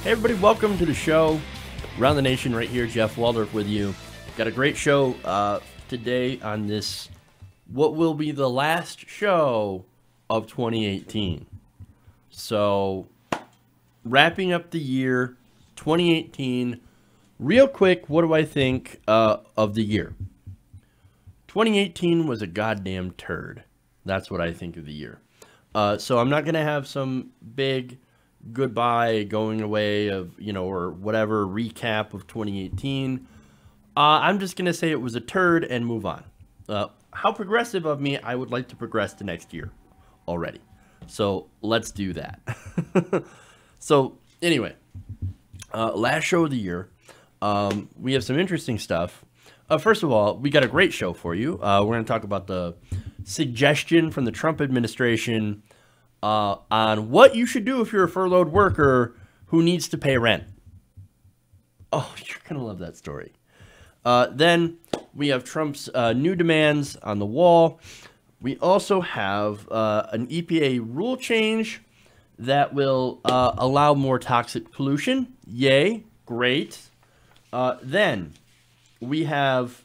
Hey everybody, welcome to the show. Around the Nation right here, Jeff Waldorf with you. Got a great show today on this, what will be the last show of 2018. So, wrapping up the year, 2018. Real quick, what do I think of the year? 2018 was a goddamn turd. That's what I think of the year. So I'm not going to have some big goodbye, going away of, or whatever recap of 2018. I'm just going to say it was a turd and move on. How progressive of me, I would like to progress to next year already. So let's do that. So anyway, last show of the year, we have some interesting stuff. First of all, we got a great show for you. We're going to talk about the suggestion from the Trump administration on what you should do if you're a furloughed worker who needs to pay rent. Oh, you're going to love that story. Then we have Trump's new demands on the wall. We also have an EPA rule change that will allow more toxic pollution. Yay, great. Then we have,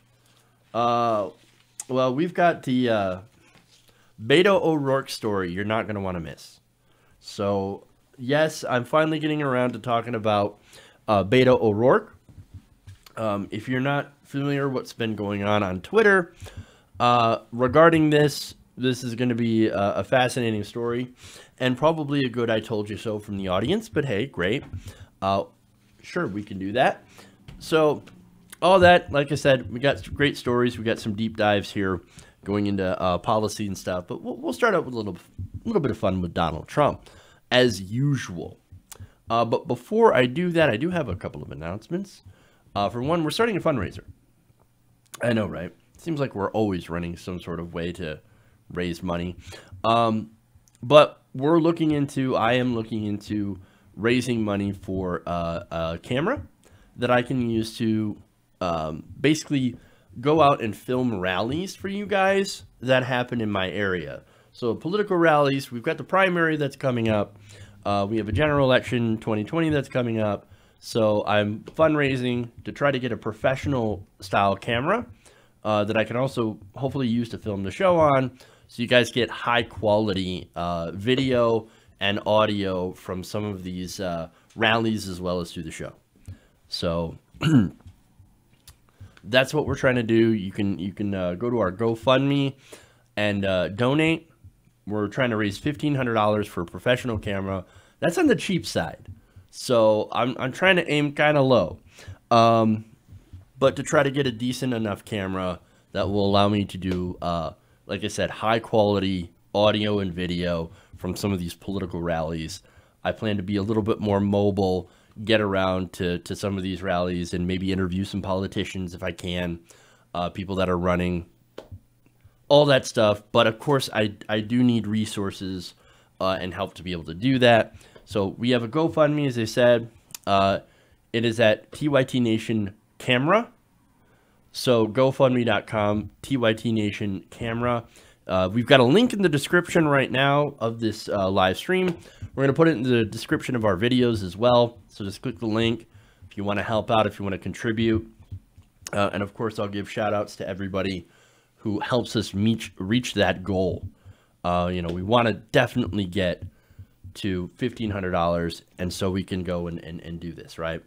we've got the Beto O'Rourke story you're not going to want to miss. So, yes, I'm finally getting around to talking about Beto O'Rourke. If you're not familiar what's been going on Twitter regarding this is going to be a fascinating story and probably a good I told you so from the audience. But hey, great. Sure, we can do that. So, all that, like I said, we got great stories. We got some deep dives here going into policy and stuff. But we'll start out with a little bit of fun with Donald Trump, as usual. But before I do that, I do have a couple of announcements. For one, we're starting a fundraiser. I know, right? Seems like we're always running some sort of way to raise money. But I am looking into raising money for a camera that I can use to basically go out and film rallies for you guys that happen in my area. So political rallies, we've got the primary that's coming up. We have a general election 2020 that's coming up. So I'm fundraising to try to get a professional style camera that I can also hopefully use to film the show on. So you guys get high quality video and audio from some of these rallies as well as through the show. So that's what we're trying to do. You can go to our GoFundMe and donate. We're trying to raise $1,500 for a professional camera. That's on the cheap side. So I'm trying to aim kind of low, but to try to get a decent enough camera that will allow me to do, like I said, high quality audio and video from some of these political rallies. I plan to be a little bit more mobile, get around to some of these rallies and maybe interview some politicians if I can, people that are running, all that stuff. But of course, I do need resources and help to be able to do that. So we have a GoFundMe, as I said. It is at TYT Nation Camera. So GoFundMe.com, TYT Nation Camera. We've got a link in the description right now of this live stream. We're going to put it in the description of our videos as well. So just click the link if you want to help out, if you want to contribute. And of course, I'll give shout outs to everybody who helps us reach that goal. We want to definitely get to $1,500, and so we can go and do this, right?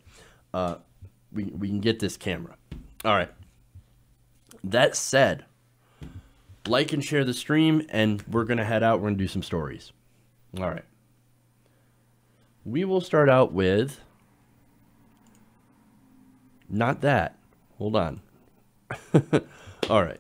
We can get this camera. All right. That said, like and share the stream, and we're going to head out. We're going to do some stories. All right. We will start out with... Not that. Hold on. All right.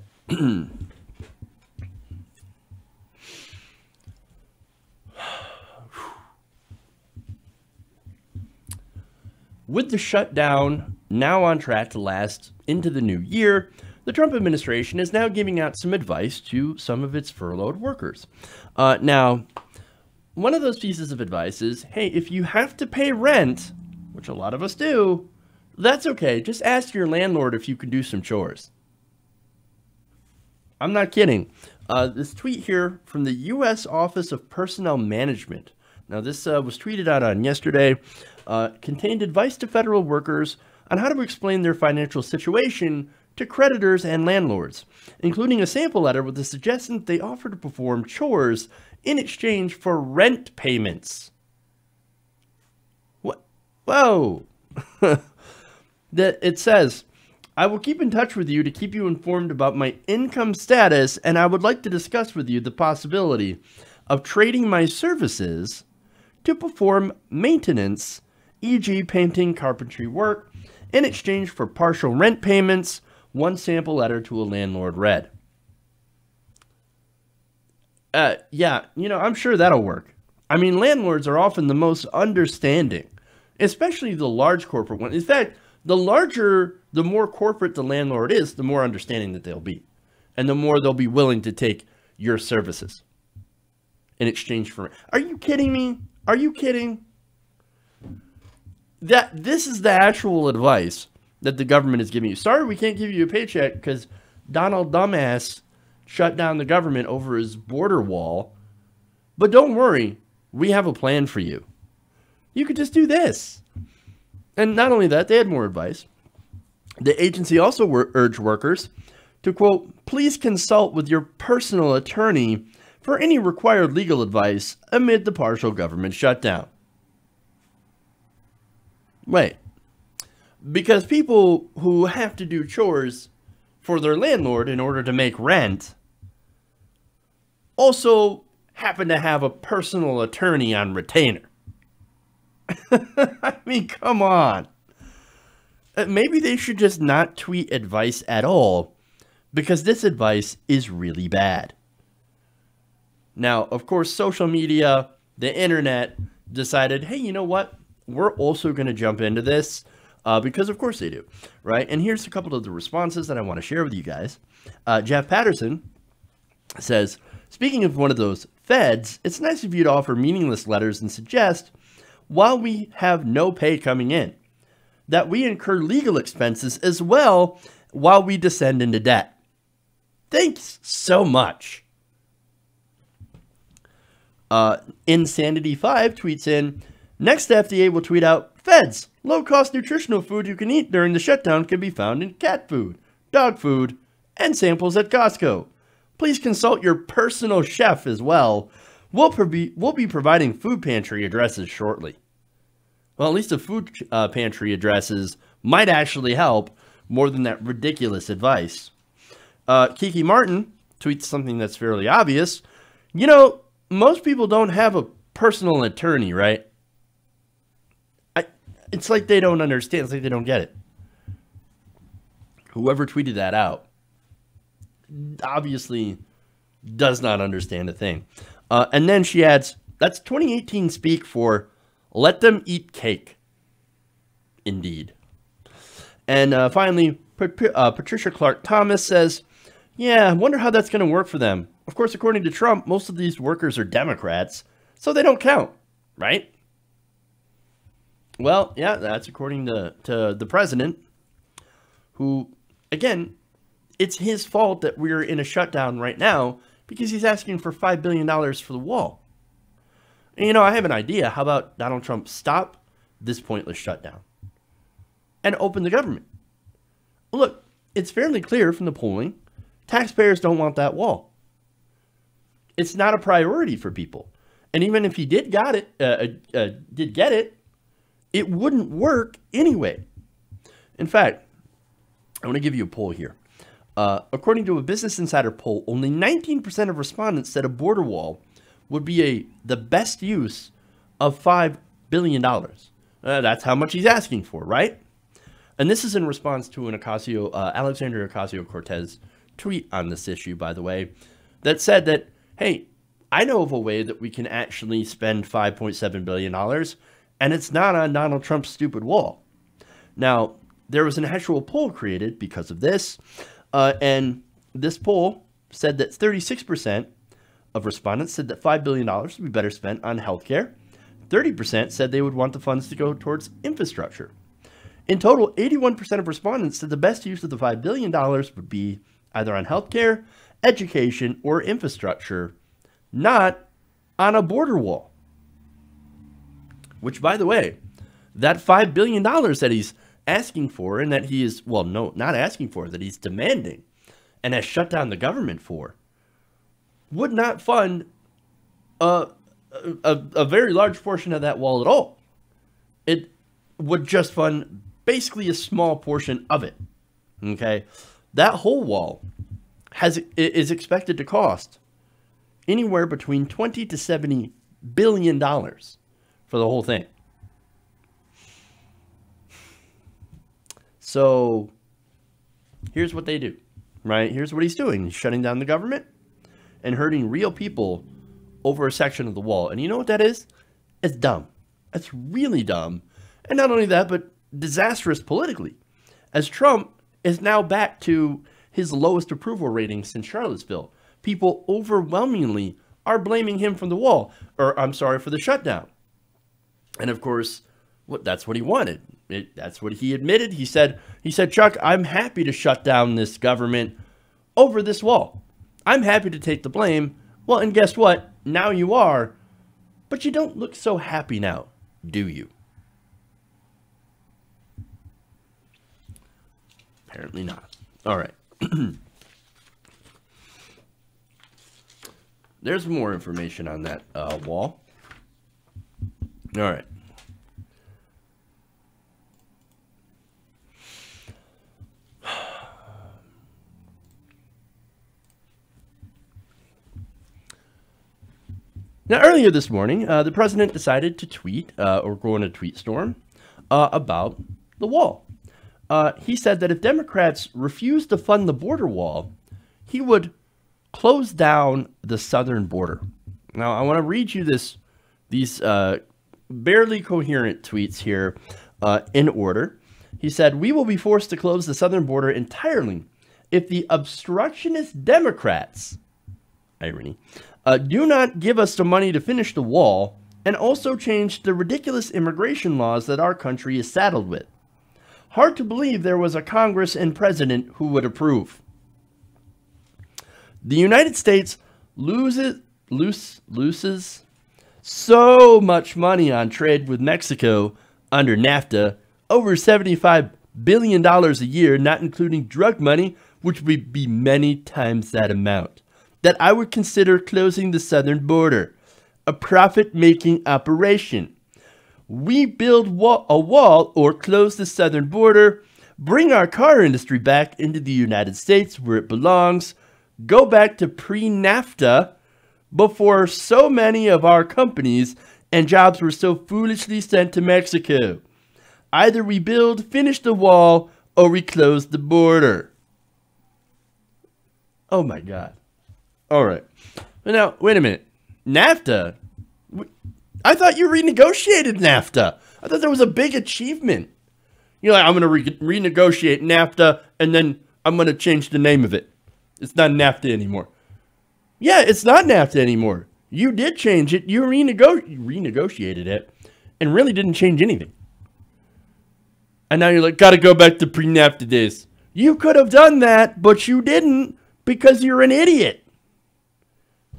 With the shutdown now on track to last into the new year, the Trump administration is now giving out some advice to some of its furloughed workers. Now, one of those pieces of advice is, hey, if you have to pay rent, which a lot of us do, that's okay. Just ask your landlord if you can do some chores. I'm not kidding. This tweet here from the U.S. Office of Personnel Management. Now, this was tweeted out on yesterday, contained advice to federal workers on how to explain their financial situation to creditors and landlords, including a sample letter with the suggestion that they offer to perform chores in exchange for rent payments. What? Whoa! That it says, I will keep in touch with you to keep you informed about my income status, and I would like to discuss with you the possibility of trading my services to perform maintenance, e.g. painting, carpentry work, in exchange for partial rent payments. One sample letter to a landlord read. Yeah, I'm sure that'll work. I mean, landlords are often the most understanding, especially the large corporate ones. In fact, the more corporate the landlord is, the more understanding that they'll be. And the more they'll be willing to take your services in exchange for it. Are you kidding me? Are you kidding? This is the actual advice that the government is giving you. Sorry, we can't give you a paycheck because Donald Dumbass shut down the government over his border wall. But don't worry, we have a plan for you. You could just do this. And not only that, they had more advice. The agency also urged workers to, quote, please consult with your personal attorney for any required legal advice amid the partial government shutdown. Wait. Because people who have to do chores for their landlord in order to make rent also happen to have a personal attorney on retainer. I mean, come on. Maybe they should just not tweet advice at all, because this advice is really bad. Now, of course, social media, the internet decided, hey, you know what? We're also going to jump into this. Because of course they do, right? And here's a couple of the responses that I want to share with you guys. Jeff Patterson says, speaking of one of those feds, it's nice of you to offer meaningless letters and suggest, while we have no pay coming in, that we incur legal expenses as well while we descend into debt. Thanks so much. Insanity5 tweets in, next FDA will tweet out, feds, low-cost nutritional food you can eat during the shutdown can be found in cat food, dog food, and samples at Costco. Please consult your personal chef as well. We'll be providing food pantry addresses shortly. Well, at least the food pantry addresses might actually help more than that ridiculous advice. Kiki Martin tweets something that's fairly obvious. Most people don't have a personal attorney, right? It's like they don't understand. It's like they don't get it. Whoever tweeted that out obviously does not understand a thing. And then she adds, that's 2018 speak for let them eat cake. Indeed. And finally, Patricia Clark Thomas says, yeah, I wonder how that's going to work for them. Of course, according to Trump, most of these workers are Democrats, so they don't count, right? Well, yeah, that's according to the president, who, again, it's his fault that we're in a shutdown right now because he's asking for $5 billion for the wall. And, I have an idea. How about Donald Trump stop this pointless shutdown and open the government? Look, it's fairly clear from the polling, taxpayers don't want that wall. It's not a priority for people. And even if he did get it, it wouldn't work anyway. In fact, I want to give you a poll here. According to a Business Insider poll, only 19% of respondents said a border wall would be the best use of $5 billion. That's how much he's asking for, right? And this is in response to an Alexandria Ocasio-Cortez tweet on this issue, by the way, that said that, hey, I know of a way that we can actually spend $5.7 billion, and it's not on Donald Trump's stupid wall. Now, there was an actual poll created because of this, and this poll said that 36% of respondents said that $5 billion would be better spent on healthcare. 30% said they would want the funds to go towards infrastructure. In total, 81% of respondents said the best use of the $5 billion would be either on healthcare, education, or infrastructure, not on a border wall. which, by the way, that $5 billion that he's asking for and that he is, well, no, not asking for, that he's demanding and has shut down the government for, would not fund a very large portion of that wall at all. It would just fund basically a small portion of it. Okay, that whole wall is expected to cost anywhere between $20 to $70 billion for the whole thing. So here's what they do, right? Here's what he's doing. He's shutting down the government and hurting real people over a section of the wall. And you know what that is? It's dumb. It's really dumb. And not only that, but disastrous politically, as Trump is now back to his lowest approval rating since Charlottesville. People overwhelmingly are blaming him for the wall, or I'm sorry, for the shutdown. And of course, that's what he wanted. That's what he admitted. He said, Chuck, I'm happy to shut down this government over this wall. I'm happy to take the blame. Well, and guess what? Now you are, but you don't look so happy now, do you? Apparently not. All right. There's more information on that wall. All right. Now, earlier this morning, the president decided to tweet or go on a tweet storm about the wall. He said that if Democrats refused to fund the border wall, he would close down the southern border. Now, I want to read you these barely coherent tweets here in order. He said, "We will be forced to close the southern border entirely if the obstructionist Democrats, irony, do not give us the money to finish the wall and also change the ridiculous immigration laws that our country is saddled with. Hard to believe there was a Congress and president who would approve. The United States loses so much money on trade with Mexico under NAFTA, over $75 billion a year, not including drug money, which would be many times that amount, that I would consider closing the southern border, a profit-making operation. We build a wall or close the southern border, bring our car industry back into the United States where it belongs, go back to pre-NAFTA before so many of our companies and jobs were so foolishly sent to Mexico. Either we finish the wall, or we close the border." Oh my God. All right. Now, wait a minute. NAFTA? I thought you renegotiated NAFTA. I thought that was a big achievement. You're like, I'm going to renegotiate NAFTA, and then I'm going to change the name of it. It's not NAFTA anymore. Yeah, it's not NAFTA anymore. You did change it. You renegotiated it and really didn't change anything. And now you're like, got to go back to pre-NAFTA days. You could have done that, but you didn't because you're an idiot.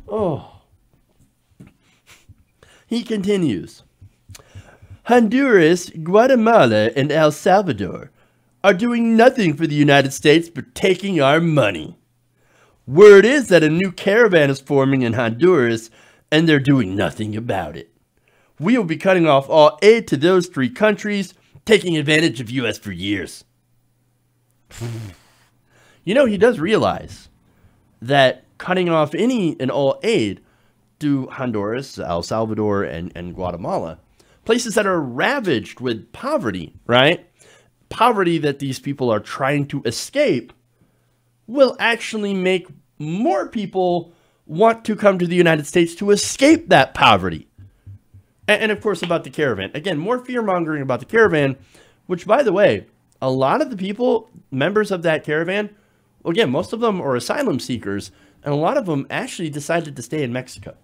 Oh. He continues. Honduras, Guatemala, and El Salvador are doing nothing for the United States but taking our money. Word is that a new caravan is forming in Honduras, and they're doing nothing about it. We will be cutting off all aid to those three countries, taking advantage of U.S. for years. You know, he does realize that cutting off any and all aid to Honduras, El Salvador, and Guatemala, places that are ravaged with poverty, right? Poverty that these people are trying to escape, will actually make more people want to come to the United States to escape that poverty. And of course, about the caravan. Again, more fear-mongering about the caravan, which, by the way, a lot of the people, members of that caravan, well, again, most of them are asylum seekers, and a lot of them actually decided to stay in Mexico.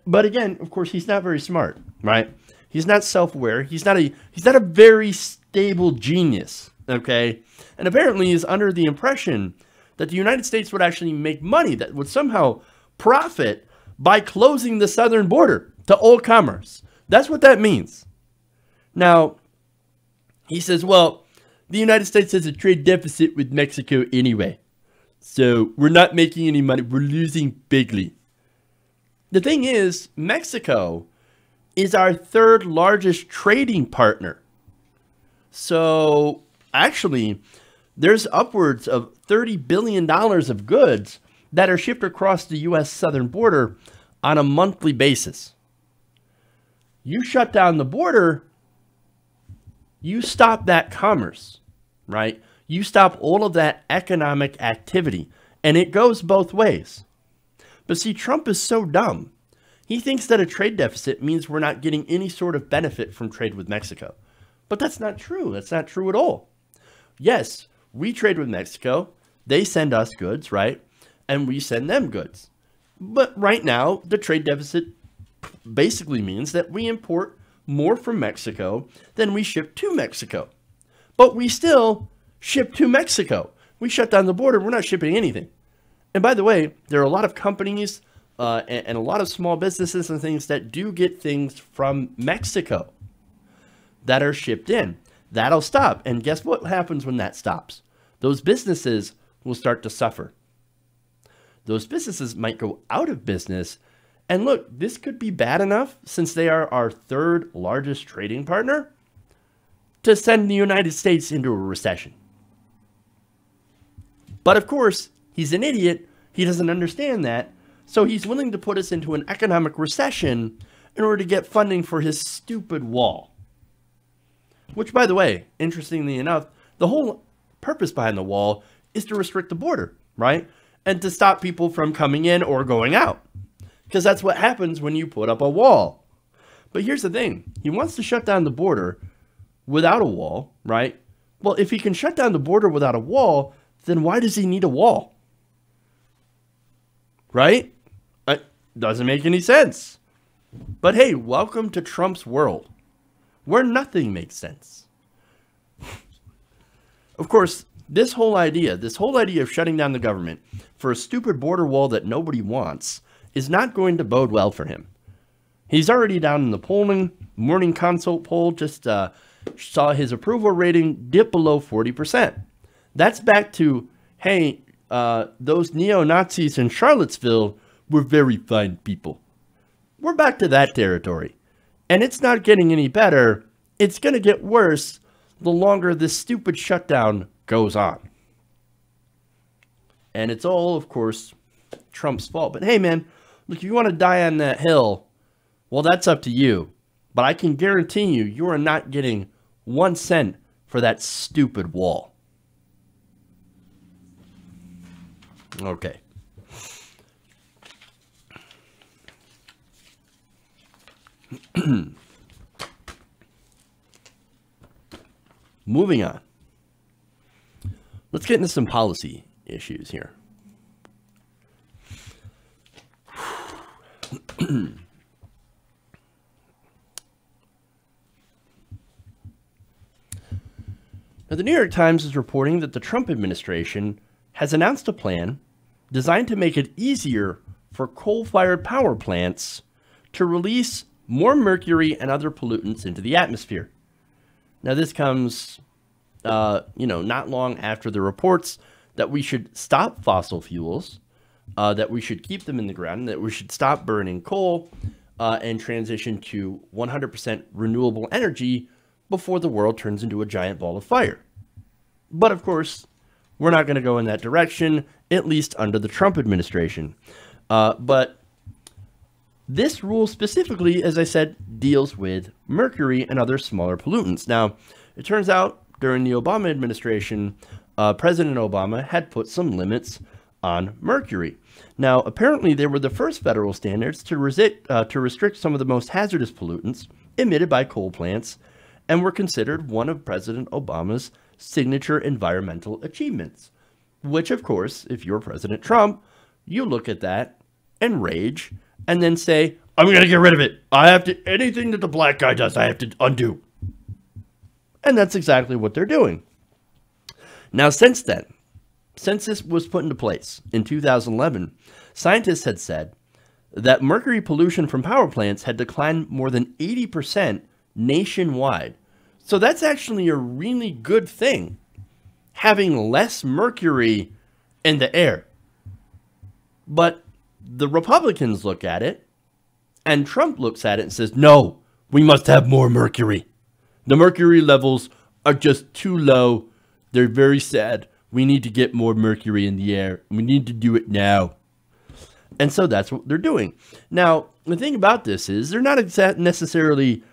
But again, of course, he's not very smart, right? He's not self-aware. He's not a very stable genius, okay? And apparently is under the impression that the United States would actually make money, that would somehow profit by closing the southern border. to all commerce. That's what that means. Now, he says, well, the United States has a trade deficit with Mexico anyway. So we're not making any money. We're losing bigly. The thing is, Mexico is our third largest trading partner. So actually, there's upwards of $30 billion of goods that are shipped across the U.S. southern border on a monthly basis. You shut down the border, you stop that commerce, right? You stop all of that economic activity, and it goes both ways. But see, Trump is so dumb. He thinks that a trade deficit means we're not getting any sort of benefit from trade with Mexico. But that's not true. That's not true at all. Yes, we trade with Mexico. They send us goods, right? And we send them goods. But right now, the trade deficit basically means that we import more from Mexico than we ship to Mexico. But we still ship to Mexico. We shut down the border. We're not shipping anything. And by the way, there are a lot of companies and a lot of small businesses and things that do get things from Mexico that are shipped in. That'll stop. And guess what happens when that stops? Those businesses will start to suffer. Those businesses might go out of business. And look, this could be bad enough, since they are our third largest trading partner, to send the United States into a recession. But of course, he's an idiot. He doesn't understand that. So he's willing to put us into an economic recession in order to get funding for his stupid wall. Which, by the way, interestingly enough, the whole purpose behind the wall is to restrict the border, right? And to stop people from coming in or going out. Because that's what happens when you put up a wall. But here's the thing. He wants to shut down the border without a wall, right? Well, if he can shut down the border without a wall, then why does he need a wall? Right? It doesn't make any sense. But hey, welcome to Trump's world, where nothing makes sense. Of course, this whole idea of shutting down the government for a stupid border wall that nobody wants is not going to bode well for him. He's already down in the polling. Morning Consult poll just saw his approval rating dip below 40%. That's back to, hey, those neo-Nazis in Charlottesville were very fine people. We're back to that territory. And it's not getting any better. It's going to get worse the longer this stupid shutdown goes on. And it's all, of course, Trump's fault. But hey, man, look, if you want to die on that hill, well, that's up to you. But I can guarantee you, you are not getting 1 cent for that stupid wall. Okay. Moving on. Let's get into some policy issues here. Now, the New York Times is reporting that the Trump administration has announced a plan designed to make it easier for coal-fired power plants to release more mercury and other pollutants into the atmosphere. Now, this comes, not long after the reports that we should stop fossil fuels, that we should keep them in the ground, that we should stop burning coal and transition to 100% renewable energy before the world turns into a giant ball of fire. But of course, we're not going to go in that direction, at least under the Trump administration. But this rule specifically, as I said, deals with mercury and other smaller pollutants. Now, it turns out during the Obama administration, President Obama had put some limits on mercury. Now, apparently, they were the first federal standards to restrict some of the most hazardous pollutants emitted by coal plants, and were considered one of President Obama's signature environmental achievements. Which, of course, if you're President Trump, you look at that and rage, and then say, I'm going to get rid of it. Anything that the black guy does, I have to undo. And that's exactly what they're doing. Now, since this was put into place in 2011, scientists had said that mercury pollution from power plants had declined more than 80% nationwide. So that's actually a really good thing, having less mercury in the air. But the Republicans look at it, and Trump looks at it and says, no, we must have more mercury. The mercury levels are just too low. They're very sad. We need to get more mercury in the air. We need to do it now. And so that's what they're doing. Now, the thing about this is they're not necessarily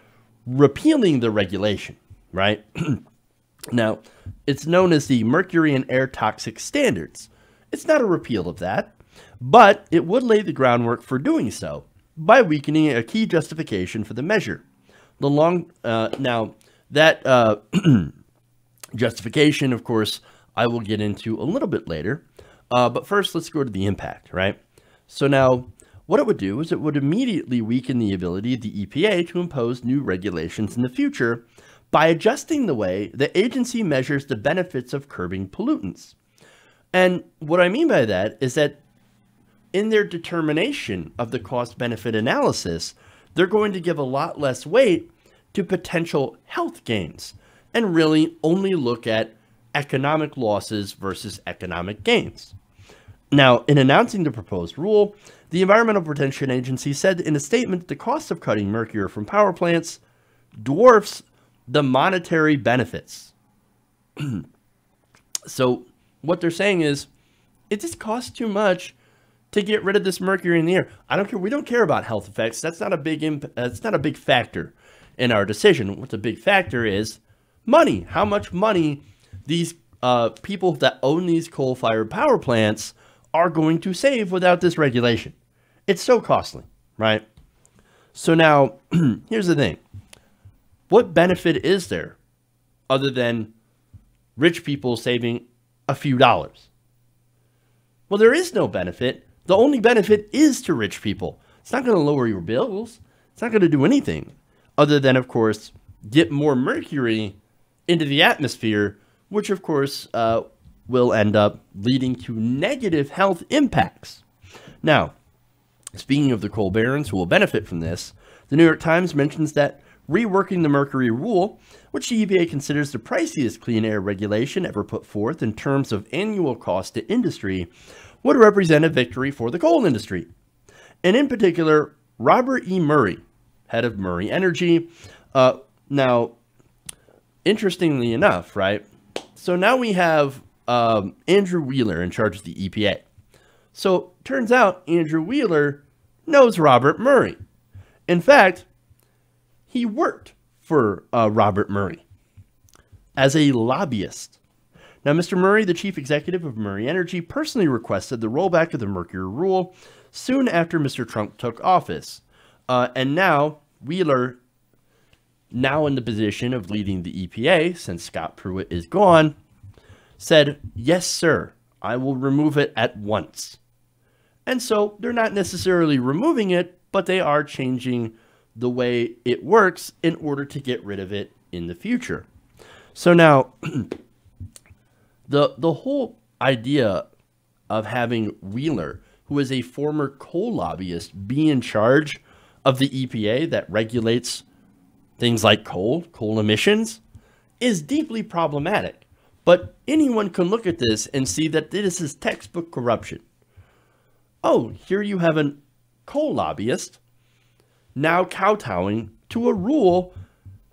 repealing the regulation, right? Now, it's known as the Mercury and Air Toxic Standards. It's not a repeal of that, but it would lay the groundwork for doing so by weakening a key justification for the measure. Now, that justification, of course, I will get into a little bit later. But first, let's go to the impact, right? So now, what it would do is it would immediately weaken the ability of the EPA to impose new regulations in the future by adjusting the way the agency measures the benefits of curbing pollutants. And what I mean by that is that in their determination of the cost-benefit analysis, they're going to give a lot less weight to potential health gains and really only look at economic losses versus economic gains. Now, in announcing the proposed rule, the Environmental Protection Agency said in a statement that the cost of cutting mercury from power plants dwarfs the monetary benefits. So what they're saying is, it just costs too much to get rid of this mercury in the air. I don't care. We don't care about health effects. That's not a big factor in our decision. What's a big factor is money. How much money these people that own these coal-fired power plants are going to save without this regulation. It's so costly, right? So now, here's the thing. What benefit is there other than rich people saving a few dollars? Well, there is no benefit. The only benefit is to rich people. It's not going to lower your bills. It's not going to do anything other than, of course, get more mercury into the atmosphere, which, of course, will end up leading to negative health impacts. Now, speaking of the coal barons who will benefit from this, the New York Times mentions that reworking the mercury rule, which the EPA considers the priciest clean air regulation ever put forth in terms of annual cost to industry, would represent a victory for the coal industry. And in particular, Robert E. Murray, head of Murray Energy. Now, interestingly enough, right? So now we have Andrew Wheeler in charge of the EPA. So turns out Andrew Wheeler knows Robert Murray. In fact, he worked for Robert Murray as a lobbyist. Now, Mr. Murray, the chief executive of Murray Energy, personally requested the rollback of the mercury rule soon after Mr. Trump took office. And now Wheeler, now in the position of leading the EPA, since Scott Pruitt is gone, said, yes, sir, I will remove it at once. And so they're not necessarily removing it, but they are changing the way it works in order to get rid of it in the future. So now, the whole idea of having Wheeler, who is a former coal lobbyist, be in charge of the EPA that regulates things like coal emissions, is deeply problematic. But anyone can look at this and see that this is textbook corruption. Oh, here you have a coal lobbyist now kowtowing to a rule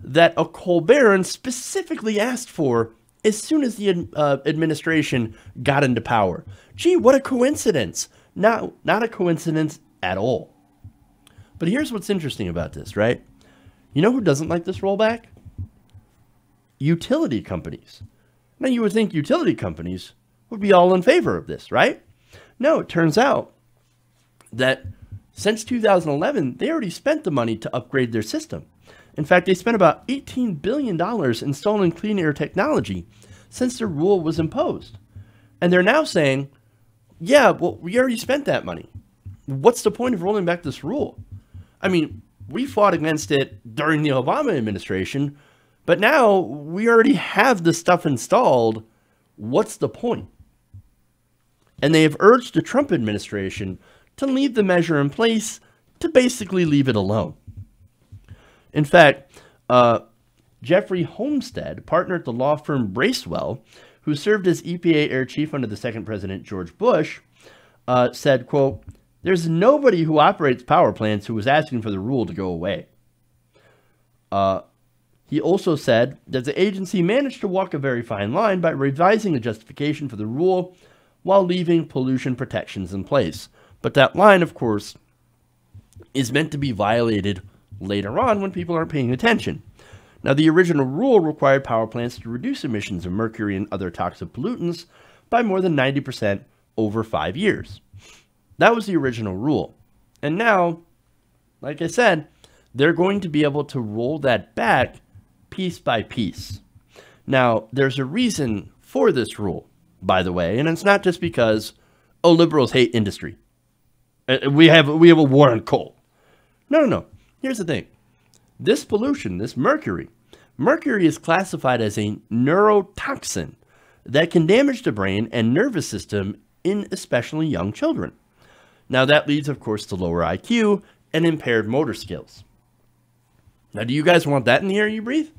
that a coal baron specifically asked for as soon as the administration got into power. Gee, what a coincidence. No, not a coincidence at all. But here's what's interesting about this, right? You know who doesn't like this rollback? Utility companies. Now, you would think utility companies would be all in favor of this, right? No, it turns out that since 2011, they already spent the money to upgrade their system. In fact, they spent about $18 billion installing clean air technology since the rule was imposed. And they're now saying, yeah, well, we already spent that money. What's the point of rolling back this rule? I mean, we fought against it during the Obama administration, but now we already have the stuff installed. What's the point? And they have urged the Trump administration to leave the measure in place to basically leave it alone. In fact, Jeffrey Homestead, partner at the law firm Bracewell, who served as EPA air chief under the second president, George Bush, said, quote, "There's nobody who operates power plants who was asking for the rule to go away." He also said that the agency managed to walk a very fine line by revising the justification for the rule while leaving pollution protections in place. But that line, of course, is meant to be violated later on when people aren't paying attention. Now, the original rule required power plants to reduce emissions of mercury and other toxic pollutants by more than 90% over 5 years. That was the original rule. And now, like I said, they're going to be able to roll that back piece by piece. Now, there's a reason for this rule, by the way, and it's not just because, oh, liberals hate industry. We have a war on coal. No. Here's the thing. This pollution, this mercury is classified as a neurotoxin that can damage the brain and nervous system in especially young children. Now, that leads, of course, to lower IQ and impaired motor skills. Now, do you guys want that in the air you breathe?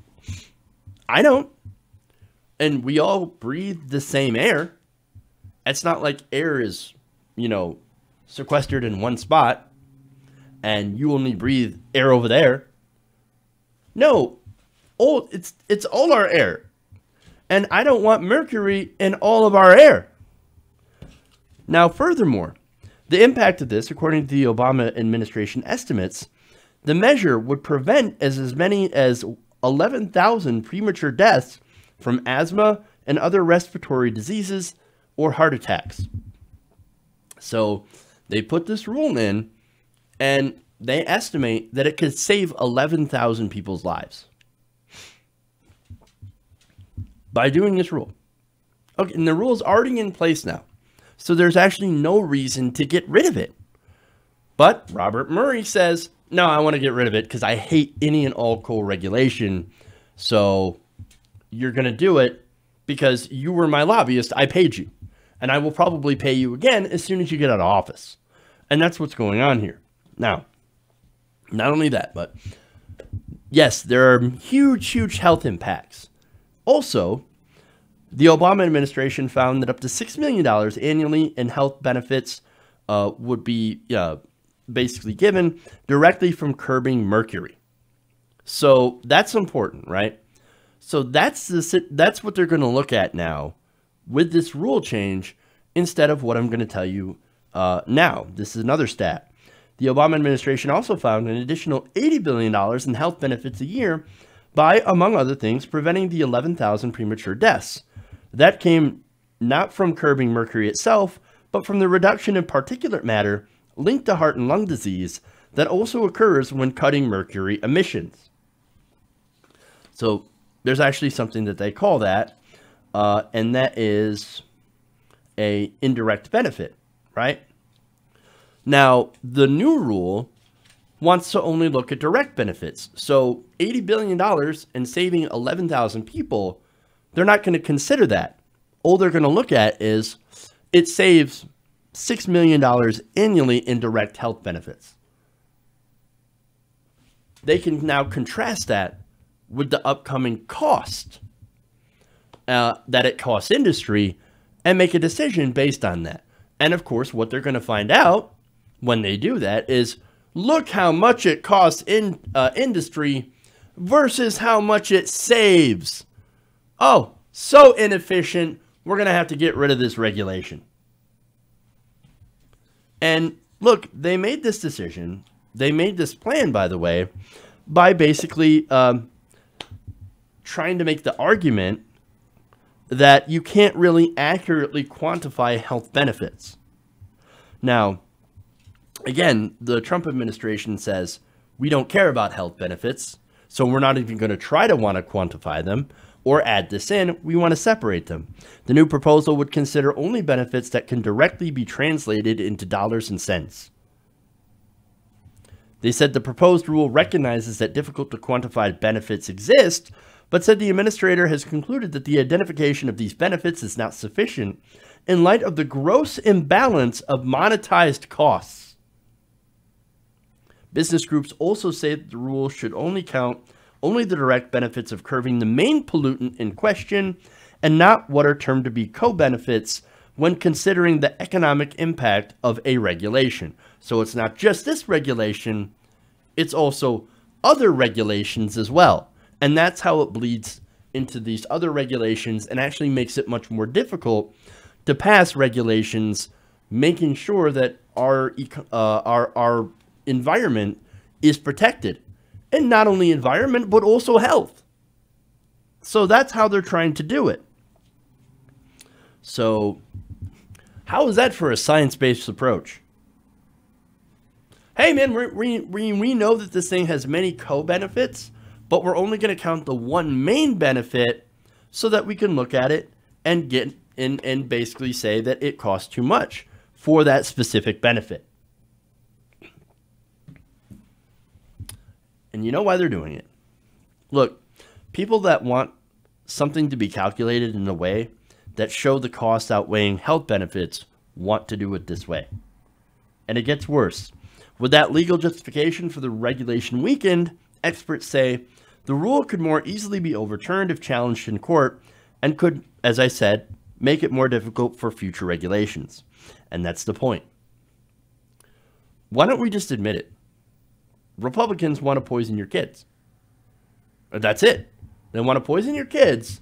I don't. And we all breathe the same air. It's not like air is, sequestered in one spot and you only breathe air over there. No, it's all our air. And I don't want mercury in all of our air. Now, furthermore, the impact of this, according to the Obama administration estimates, the measure would prevent as many as 11,000 premature deaths from asthma and other respiratory diseases or heart attacks. So they put this rule in, and they estimate that it could save 11,000 people's lives by doing this rule. Okay, and the rule is already in place now, so there's actually no reason to get rid of it. But Robert Murray says, no, I want to get rid of it because I hate any and all coal regulation. So you're going to do it because you were my lobbyist. I paid you. And I will probably pay you again as soon as you get out of office. And that's what's going on here. Now, not only that, but yes, there are huge health impacts. Also, the Obama administration found that up to $6 million annually in health benefits would be basically given directly from curbing mercury. So that's important, right? So that's what they're going to look at now with this rule change instead of what I'm going to tell you now. This is another stat. The Obama administration also found an additional $80 billion in health benefits a year by, among other things, preventing the 11,000 premature deaths. That came not from curbing mercury itself, but from the reduction in particulate matter linked to heart and lung disease that also occurs when cutting mercury emissions. So there's actually something that they call that, and that is an indirect benefit, right? Now, the new rule wants to only look at direct benefits. So $80 billion and saving 11,000 people, they're not going to consider that. All they're going to look at is it saves $6 million annually in direct health benefits. They can now contrast that with the upcoming cost that it costs industry and make a decision based on that. And of course, what they're going to find out when they do that is, look how much it costs in industry versus how much it saves. Oh, so inefficient. We're going to have to get rid of this regulation. And look, they made this decision. They made this plan, by the way, by basically trying to make the argument that you can't really accurately quantify health benefits. Now, again, the Trump administration says, we don't care about health benefits, so we're not even going to try to want to quantify them or add this in. We want to separate them. The new proposal would consider only benefits that can directly be translated into dollars and cents. They said the proposed rule recognizes that difficult to quantify benefits exist, but said the administrator has concluded that the identification of these benefits is not sufficient in light of the gross imbalance of monetized costs. Business groups also say that the rule should only count only the direct benefits of curbing the main pollutant in question and not what are termed to be co-benefits when considering the economic impact of a regulation. So it's not just this regulation, it's also other regulations as well. And that's how it bleeds into these other regulations and actually makes it much more difficult to pass regulations, making sure that our environment is protected. And not only environment, but also health. So that's how they're trying to do it. So how is that for a science-based approach? Hey, man, we know that this thing has many co-benefits, but we're only going to count the one main benefit so that we can look at it and get in and basically say that it costs too much for that specific benefit. And you know why they're doing it. Look, people that want something to be calculated in a way that show the cost outweighing health benefits want to do it this way. And it gets worse. With that legal justification for the regulation weakened, experts say the rule could more easily be overturned if challenged in court and could, as I said, make it more difficult for future regulations. And that's the point. Why don't we just admit it? Republicans want to poison your kids. That's it. They want to poison your kids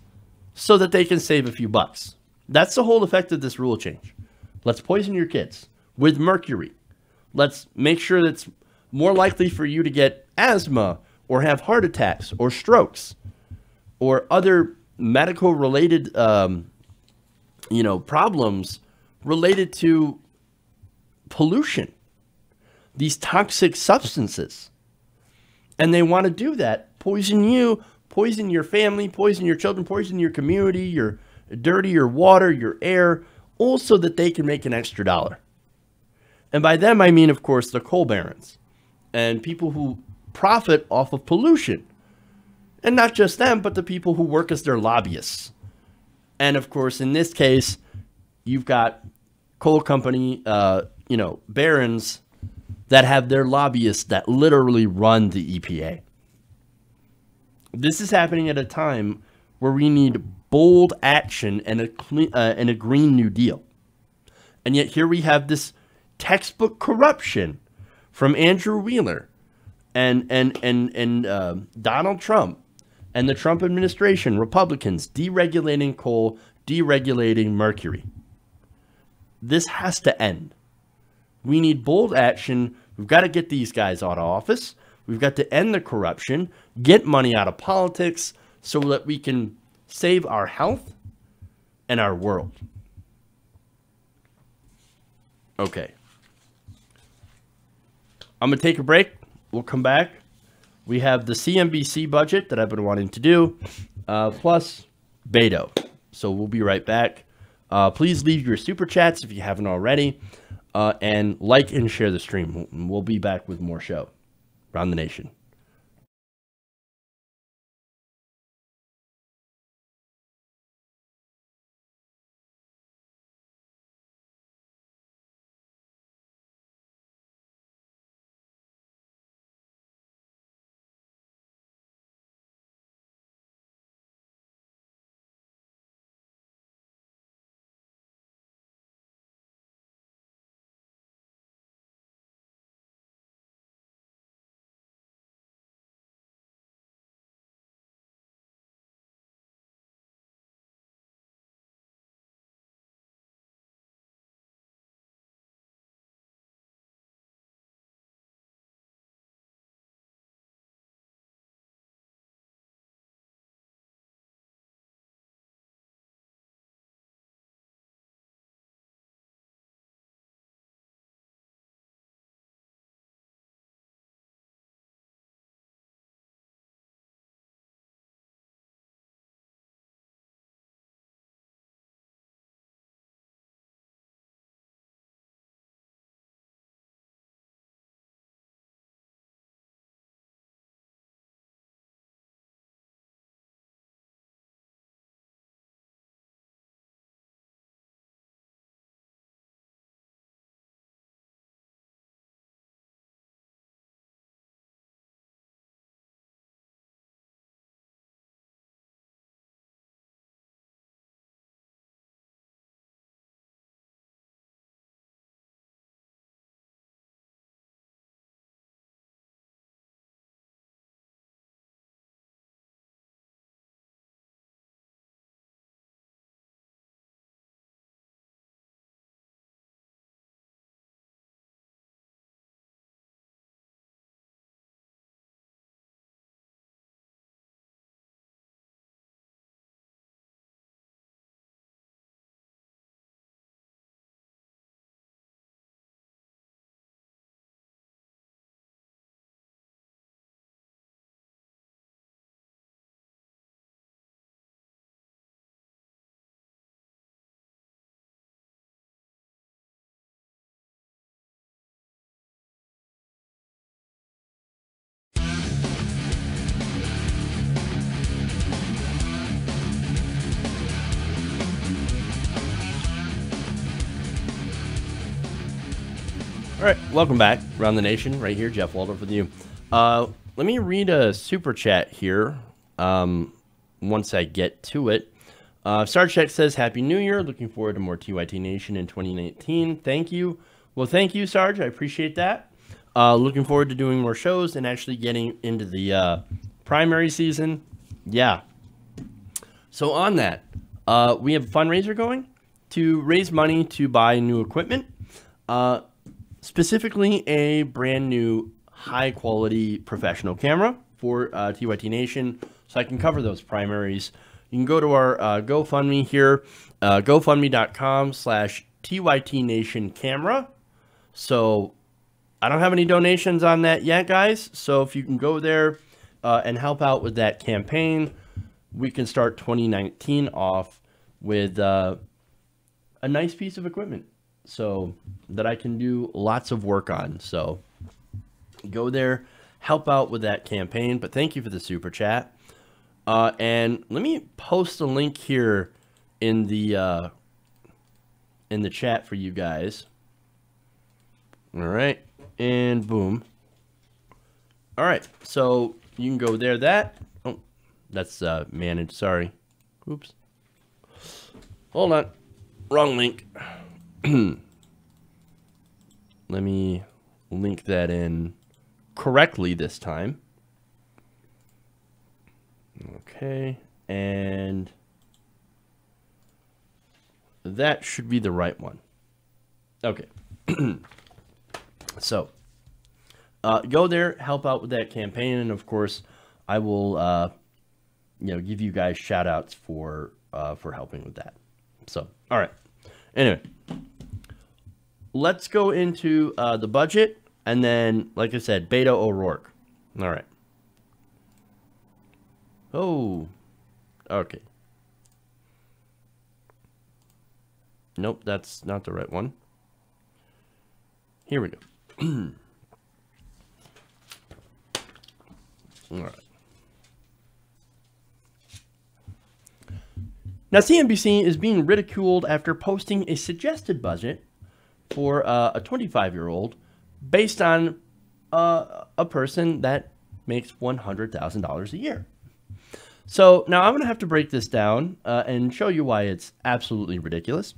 so that they can save a few bucks. That's the whole effect of this rule change. Let's poison your kids with mercury. Let's make sure that it's more likely for you to get asthma or have heart attacks or strokes or other medical related problems related to pollution, these toxic substances. And they want to do that, poison you, poison your family, poison your children, poison your community, your dirty your water, your air, all so that they can make an extra dollar. And by them, I mean, of course, the coal barons and people who profit off of pollution. And not just them, but the people who work as their lobbyists. And of course, in this case, you've got coal company, barons that have their lobbyists that literally run the EPA. This is happening at a time where we need bold action and a Green New Deal. And yet here we have this textbook corruption from Andrew Wheeler and Donald Trump and the Trump administration, Republicans, deregulating coal, deregulating mercury. This has to end. We need bold action. We've got to get these guys out of office. We've got to end the corruption, get money out of politics so that we can save our health and our world. Okay. I'm going to take a break. We'll come back. We have the CNBC budget that I've been wanting to do, plus Beto. So we'll be right back. Please leave your super chats if you haven't already. And like and share the stream. We'll be back with more show around the nation. All right, welcome back, Around the Nation, right here, Jeff Waldorf with you. Let me read a super chat here once I get to it. Sarge Check says, Happy New Year. Looking forward to more TYT Nation in 2019. Thank you. Well, thank you, Sarge. I appreciate that. Looking forward to doing more shows and actually getting into the primary season. Yeah. So on that, we have a fundraiser going to raise money to buy new equipment. Specifically a brand new high quality professional camera for TYT Nation, so I can cover those primaries. You can go to our GoFundMe here, gofundme.com/TYT Nation camera. So I don't have any donations on that yet, guys. So if you can go there and help out with that campaign, we can start 2019 off with a nice piece of equipment, so that I can do lots of work on. So go there, help out with that campaign. But thank you for the super chat. And let me post a link here in the chat for you guys. All right, and boom. All right, so you can go there. Oh, that's managed. Sorry. Oops. Hold on. Wrong link. Let me link that in correctly this time. Okay, and that should be the right one. Okay. So go there, help out with that campaign, and of course I will give you guys shout outs for helping with that. So all right, anyway, let's go into the budget, and then, like I said, Beto O'Rourke. All right. Oh, okay. Nope, that's not the right one. Here we go. All right. Now, CNBC is being ridiculed after posting a suggested budget for a 25-year-old based on a person that makes $100,000 a year. So now I'm going to have to break this down and show you why it's absolutely ridiculous.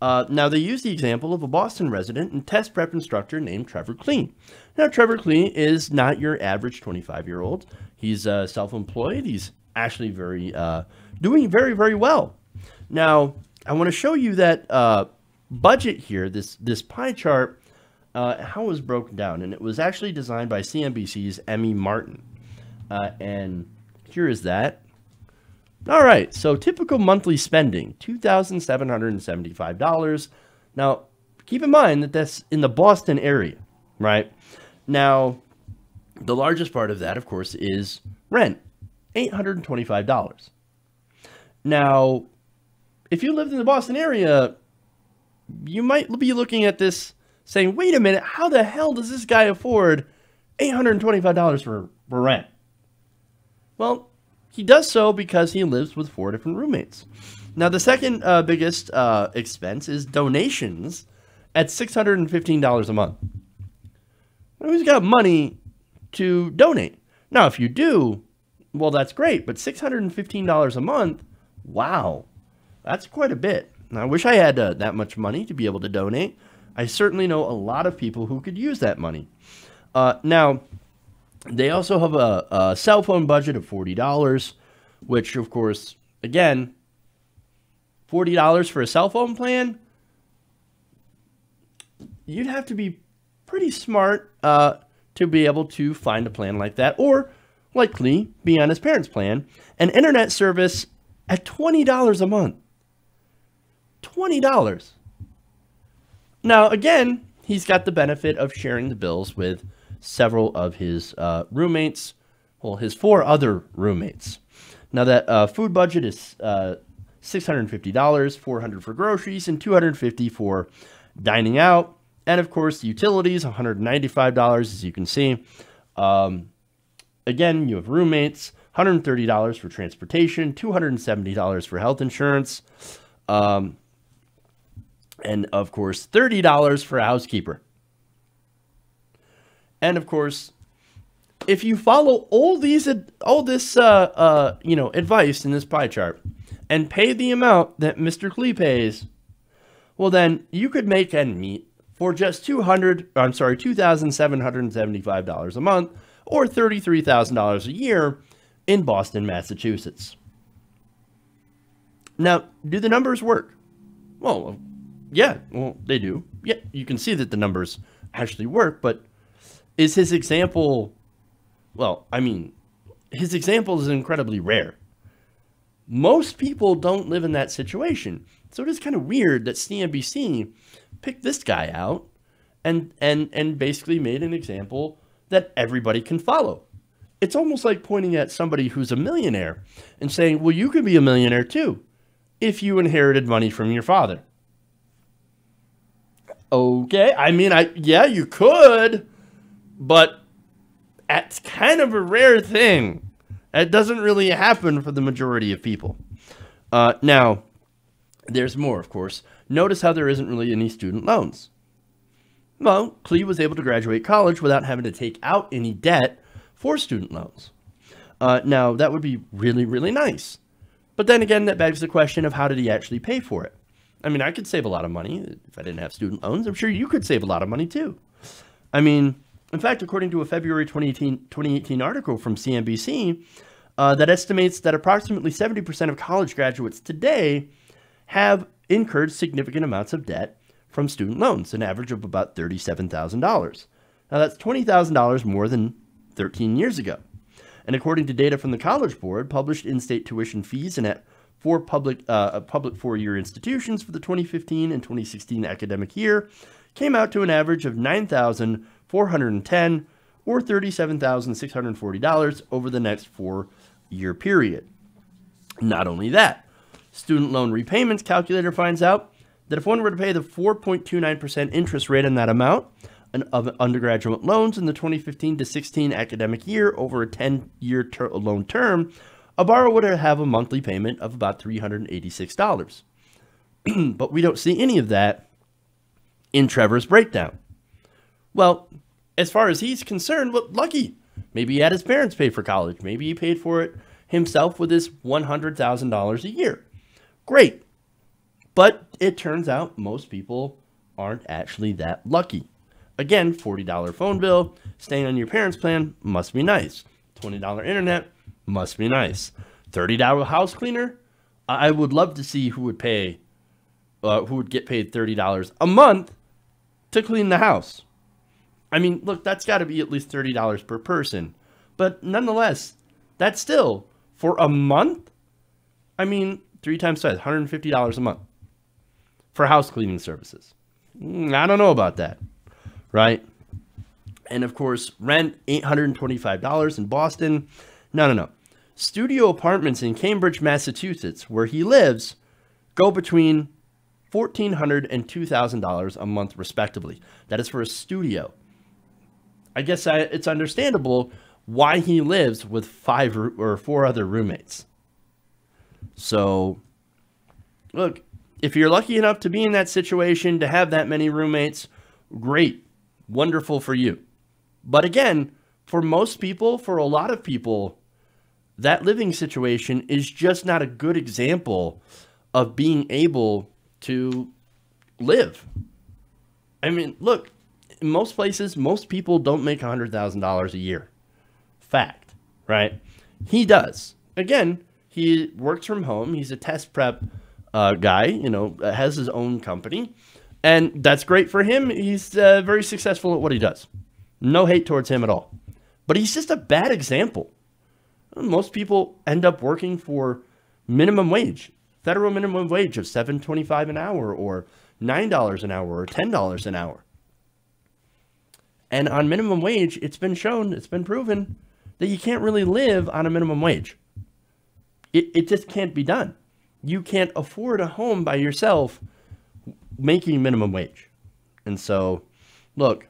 Now, they use the example of a Boston resident and test prep instructor named Trevor Kleen. Now, Trevor Kleen is not your average 25-year-old. He's self-employed. He's actually doing very, very well. Now, I want to show you that budget here, this pie chart, how it was broken down. And it was actually designed by CNBC's Emmy Martin. And here is that. All right, so typical monthly spending, $2,775. Now, keep in mind that that's in the Boston area, right? Now, the largest part of that, of course, is rent, $825. Now, if you lived in the Boston area, you might be looking at this saying, wait a minute, how the hell does this guy afford $825 for rent? Well, he does so because he lives with 4 different roommates. Now, the second biggest expense is donations at $615 a month. Now, who's got money to donate? Now, if you do, well, that's great. But $615 a month, wow, that's quite a bit. Now, I wish I had that much money to be able to donate. I certainly know a lot of people who could use that money. Now, they also have a cell phone budget of $40, which, of course, again, $40 for a cell phone plan, you'd have to be pretty smart to be able to find a plan like that, or likely be on his parents' plan. An internet service at $20 a month. $20. Now, again, he's got the benefit of sharing the bills with several of his roommates, well, his 4 other roommates. Now, that food budget is $650, $400 for groceries, and $250 for dining out. And, of course, utilities, $195, as you can see. Again, you have roommates, $130 for transportation, $270 for health insurance, and, of course, $30 for a housekeeper. And of course, if you follow all this advice in this pie chart and pay the amount that Mr. Klee pays, well, then you could make ends meet for just $2,775 a month or $33,000 a year in Boston, Massachusetts. Now, do the numbers work? Well, yeah, they do. Yeah, you can see that the numbers actually work, but is his example, his example is incredibly rare. Most people don't live in that situation. So it is kind of weird that CNBC picked this guy out and basically made an example that everybody can follow. It's almost like pointing at somebody who's a millionaire and saying, well, you could be a millionaire too if you inherited money from your father. Okay, yeah, you could, but it's kind of a rare thing. It doesn't really happen for the majority of people. Now, there's more, of course. Notice how there isn't really any student loans. Well, Klee was able to graduate college without having to take out any debt for student loans. Now, that would be really, really nice. But then again, that begs the question of how did he actually pay for it? I could save a lot of money if I didn't have student loans. I'm sure you could save a lot of money too. In fact, according to a February 2018 article from CNBC, that estimates that approximately 70% of college graduates today have incurred significant amounts of debt from student loans, an average of about $37,000. Now, that's $20,000 more than 13 years ago. And according to data from the College Board, published in-state tuition fees and at four public four-year institutions for the 2015 and 2016 academic year came out to an average of $9,410 or $37,640 over the next 4-year period. Not only that, student loan repayments calculator finds out that if one were to pay the 4.29% interest rate on that amount of undergraduate loans in the 2015 to 16 academic year over a 10-year loan term, a borrower would have a monthly payment of about $386. But we don't see any of that in Trevor's breakdown. Well, as far as he's concerned, well, lucky. Maybe he had his parents pay for college. Maybe he paid for it himself with his $100,000 a year. Great. But it turns out most people aren't actually that lucky. Again, $40 phone bill, staying on your parents' plan must be nice. $20 internet must be nice. $30 house cleaner. I would love to see who would get paid $30 a month to clean the house. Look, that's got to be at least $30 per person. But nonetheless, that's still, for a month, 3 times 5, $150 a month for house cleaning services. I don't know about that, right? And of course, rent, $825 in Boston. No. Studio apartments in Cambridge, Massachusetts, where he lives, go between $1,400 and $2,000 a month, respectively. That is for a studio. I guess it's understandable why he lives with 5 or 4 other roommates. So, look, if you're lucky enough to be in that situation, to have that many roommates, great, wonderful for you. But again, for most people, for a lot of people, that living situation is just not a good example of being able to live. Look, in most places, most people don't make $100,000 a year. Fact, right? He does. Again, he works from home. He's a test prep guy, has his own company. And that's great for him. He's very successful at what he does. No hate towards him at all. But he's just a bad example. Most people end up working for minimum wage, federal minimum wage of $7.25 an hour or $9 an hour or $10 an hour. And on minimum wage, it's been proven that you can't really live on a minimum wage. It just can't be done. You can't afford a home by yourself making minimum wage. And so, look,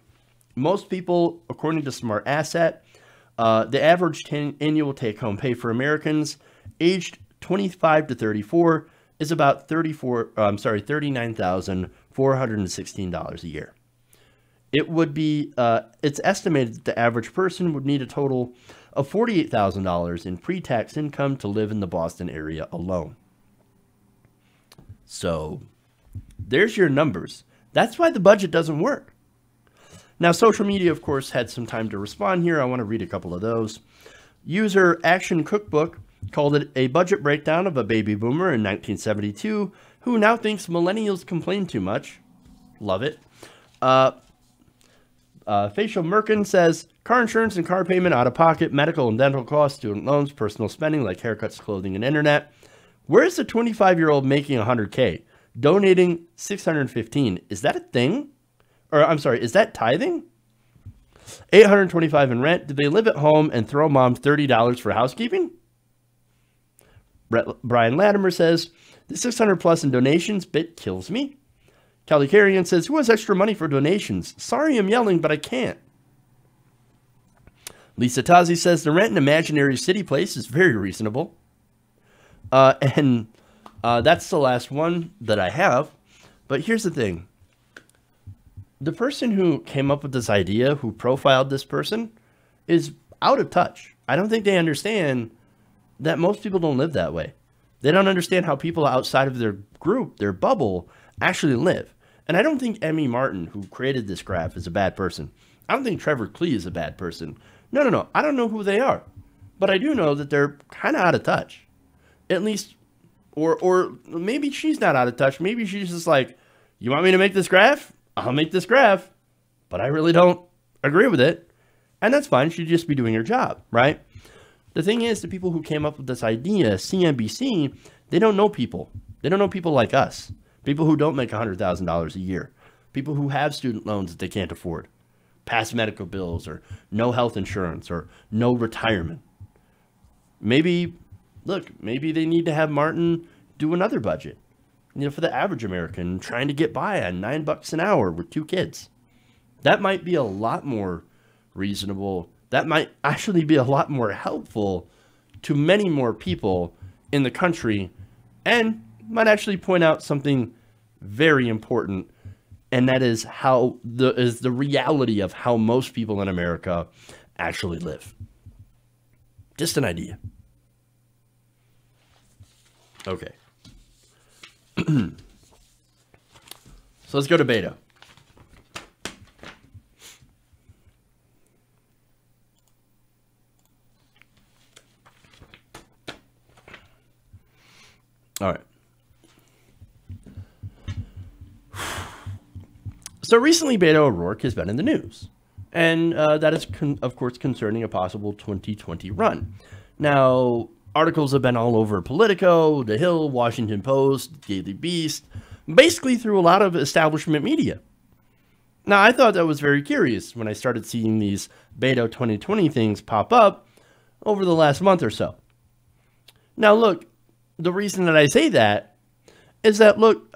most people, according to Smart Asset, the average annual take-home pay for Americans aged 25 to 34 is about $39,416 a year. it would be, it's estimated that the average person would need a total of $48,000 in pre-tax income to live in the Boston area alone. So there's your numbers. That's why the budget doesn't work. Now, social media, of course, had some time to respond here. I want to read a couple of those. User Action Cookbook called it a budget breakdown of a baby boomer in 1972 who now thinks millennials complain too much. Love it. Facial Merkin says, car insurance and car payment, out-of-pocket, medical and dental costs, student loans, personal spending like haircuts, clothing, and internet. Where's the 25-year-old making $100K? Donating $615. Is that a thing? Or, I'm sorry, is that tithing? $825 in rent. Do they live at home and throw mom $30 for housekeeping? Brian Latimer says, the $600 plus in donations bit kills me. Kelly Carrion says, who has extra money for donations? Sorry I'm yelling, but I can't. Lisa Tazi says, the rent in Imaginary City Place is very reasonable. And that's the last one that I have. But here's the thing. The person who came up with this idea, who profiled this person, is out of touch. I don't think they understand that most people don't live that way. They don't understand how people outside of their group, their bubble, actually live. And I don't think Emmy Martin, who created this graph, is a bad person. I don't think Trevor Klee is a bad person. No. I don't know who they are. But I do know that they're kind of out of touch. At least, or maybe she's not out of touch. Maybe she's just like, you want me to make this graph? I'll make this graph. But I really don't agree with it. And that's fine. She'd just be doing her job, right? The thing is, the people who came up with this idea, CNBC, they don't know people. They don't know people like us. People who don't make $100,000 a year. People who have student loans that they can't afford. Past medical bills, or no health insurance, or no retirement. Maybe, look, maybe they need to have Martin do another budget. You know, for the average American trying to get by on $9 an hour with 2 kids. That might be a lot more reasonable. That might actually be a lot more helpful to many more people in the country, and might actually point out something very important, and that is how the reality of how most people in America actually live. Just an idea. Okay. So let's go to Beto. All right. So recently, Beto O'Rourke has been in the news. And that is, of course, concerning a possible 2020 run. Now, articles have been all over Politico, The Hill, Washington Post, Daily Beast, basically through a lot of establishment media. Now, I thought that was very curious when I started seeing these Beto 2020 things pop up over the last month or so. Now, look, the reason that I say that is that, look,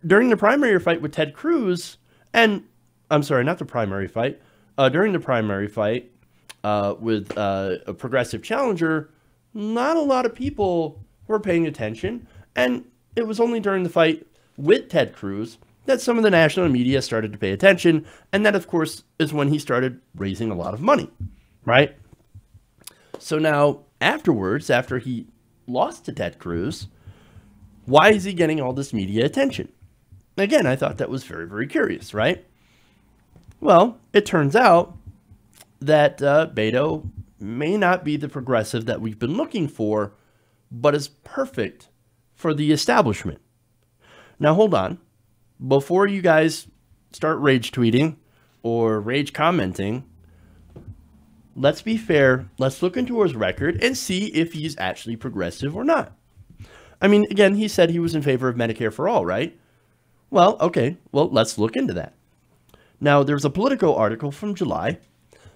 during the primary fight with Ted Cruz, and I'm sorry, not the primary fight, during the primary fight with a progressive challenger, not a lot of people were paying attention. And it was only during the fight with Ted Cruz that some of the national media started to pay attention. And that, of course, is when he started raising a lot of money, right? So now, afterwards, after he lost to Ted Cruz, why is he getting all this media attention? Again, I thought that was very, very curious, right? Well, it turns out that Beto may not be the progressive that we've been looking for, but is perfect for the establishment. Now, hold on. Before you guys start rage tweeting or rage commenting, let's be fair. Let's look into his record and see if he's actually progressive or not. I mean, again, he said he was in favor of Medicare for all, right? Well, okay. Well, let's look into that. Now, there's a Politico article from July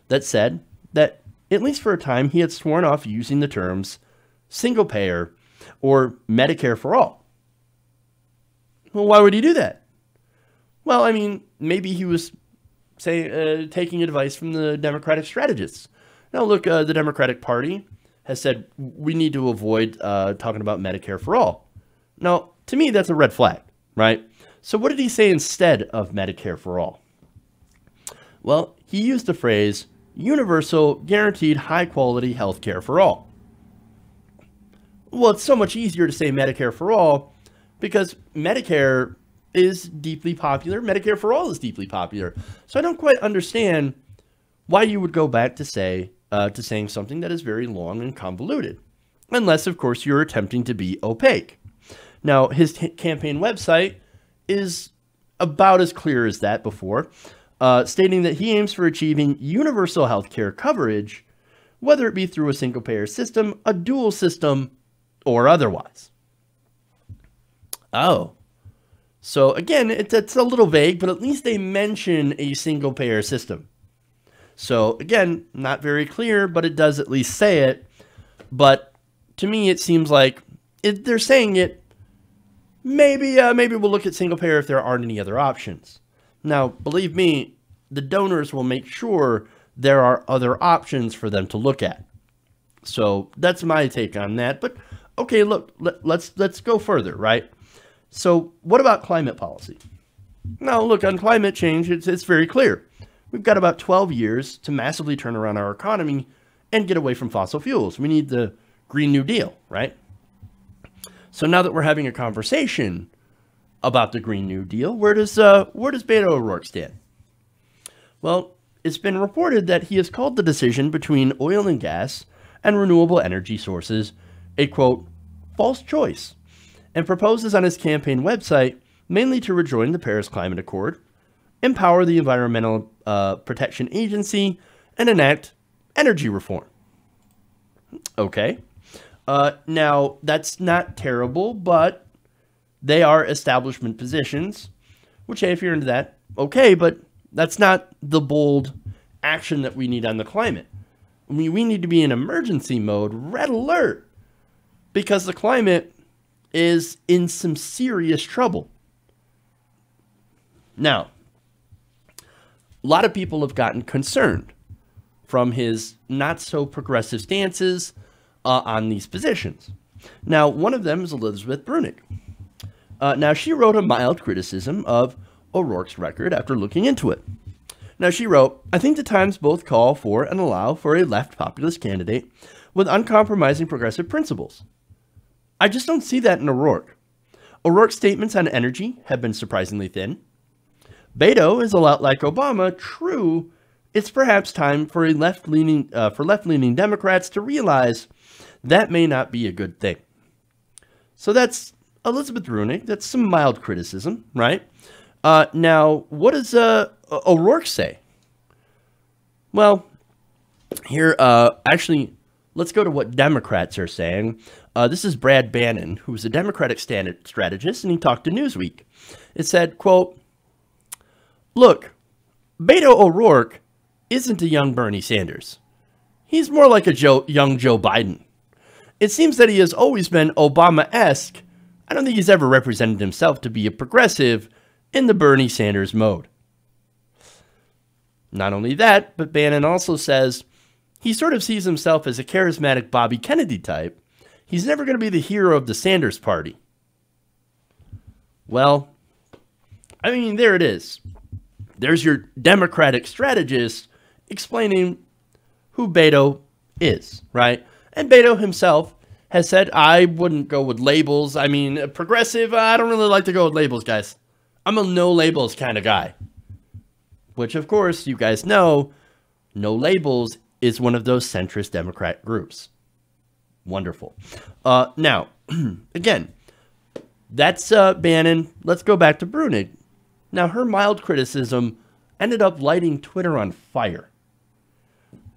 that said that, at least for a time, he had sworn off using the terms single payer or Medicare for all. Well, why would he do that? Well, I mean, maybe he was taking advice from the Democratic strategists. Now, look, the Democratic Party has said we need to avoid talking about Medicare for all. Now, to me, that's a red flag, right? So what did he say instead of Medicare for all? Well, he used the phrase universal, guaranteed, high-quality health care for all. Well, it's so much easier to say Medicare for all because Medicare is deeply popular. Medicare for all is deeply popular. So I don't quite understand why you would go back to saying something that is very long and convoluted. Unless, of course, you're attempting to be opaque. Now, his campaign website is about as clear as that before, stating that he aims for achieving universal health care coverage, whether it be through a single-payer system, a dual system, or otherwise. Oh. So, again, it's a little vague, but at least they mention a single-payer system. So, again, not very clear, but it does at least say it. But to me, it seems like they're saying it. Maybe we'll look at single payer if there aren't any other options. Now, believe me, the donors will make sure there are other options for them to look at. So that's my take on that. But okay, look, let's go further, right? So what about climate policy? Now, look, on climate change, it's very clear. We've got about 12 years to massively turn around our economy and get away from fossil fuels. We need the Green New Deal, right? So now that we're having a conversation about the Green New Deal, where does Beto O'Rourke stand? Well, it's been reported that he has called the decision between oil and gas and renewable energy sources a, quote, false choice, and proposes on his campaign website mainly to rejoin the Paris Climate Accord, empower the Environmental Protection Agency, and enact energy reform. Okay. Now, that's not terrible, but they are establishment positions, which, hey, if you're into that, okay, but that's not the bold action that we need on the climate. We need to be in emergency mode, red alert, because the climate is in some serious trouble. Now, a lot of people have gotten concerned from his not-so-progressive stances on these positions. Now, one of them is Elizabeth Bruenig. Now, she wrote a mild criticism of O'Rourke's record after looking into it. Now, she wrote, I think the times both call for and allow for a left populist candidate with uncompromising progressive principles. I just don't see that in O'Rourke. O'Rourke's statements on energy have been surprisingly thin. Beto is a lot like Obama. True, it's perhaps time for left-leaning Democrats to realize that may not be a good thing. So that's Elizabeth Bruenig. That's some mild criticism, right? Now, what does O'Rourke say? Well, here, actually, let's go to what Democrats are saying. This is Brad Bannon, who's a Democratic strategist, and he talked to Newsweek. It said, quote, look, Beto O'Rourke isn't a young Bernie Sanders. He's more like a young Joe Biden. It seems that he has always been Obama-esque. I don't think he's ever represented himself to be a progressive in the Bernie Sanders mode. Not only that, but Bannon also says he sort of sees himself as a charismatic Bobby Kennedy type. He's never going to be the hero of the Sanders party. Well, I mean, there it is. There's your Democratic strategist explaining who Beto is, right? And Beto himself has said, I wouldn't go with labels. I mean, progressive, I don't really like to go with labels, guys. I'm a no labels kind of guy. Which, of course, you guys know, no labels is one of those centrist Democrat groups. Wonderful. Now, again, that's Bannon. Let's go back to Bruenig. Now, her mild criticism ended up lighting Twitter on fire.